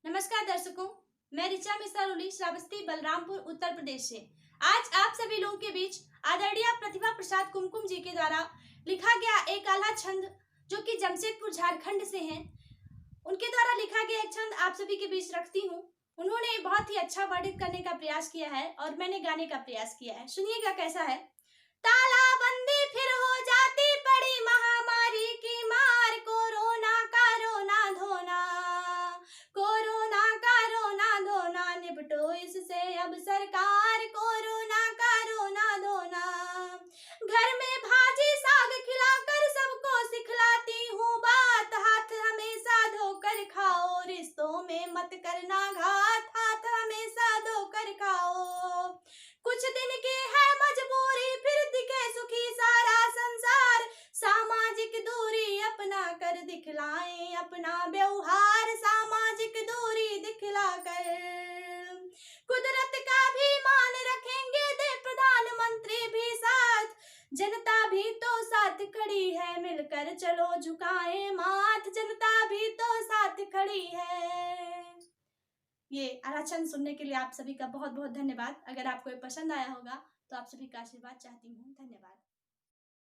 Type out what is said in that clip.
नमस्कार दर्शकों, मैं ऋचा मिश्रा रूली श्रावस्ती बलरामपुर उत्तर प्रदेश से आज आप सभी लोगों के बीच आदरणीय प्रतिभा प्रसाद कुमकुम जी के द्वारा लिखा गया एक आला छंद जो कि जमशेदपुर झारखंड से हैं, उनके द्वारा लिखा गया एक छंद आप सभी के बीच रखती हूँ। उन्होंने बहुत ही अच्छा वर्णित करने का प्रयास किया है और मैंने गाने का प्रयास किया है। सुनिएगा कैसा है। तालाबंदी फिर हो जाती पड़ी महामारी की मार, कोरोना का रोना धोना, कोरोना का रोना धोना, निपटो इससे अब सरकार, कोरोना का रोना धोना। घर में भाजी साग खिलाकर सबको सिखलाती हूँ बात, हाथ हमेशा धोकर खाओ, रिश्तों में मत करना घात, हाथ हमेशा धोकर खाओ। कुछ दिन की है मजबूरी फिर दिखे सुखी सारा संसार, सामाजिक दूरी अपना कर दिखलाएं अपना व्यवहार, सामाजिक दूरी दिखलाकर कुदरत का भी मान रखेंगे, दे प्रधानमंत्री भी साथ, जनता भी तो साथ खड़ी है, मिलकर चलो झुकाएं माथ, जनता भी तो साथ खड़ी है। ये आरक्षण सुनने के लिए आप सभी का बहुत बहुत धन्यवाद। अगर आपको ये पसंद आया होगा तो आप सभी का आशीर्वाद चाहती हूँ। धन्यवाद।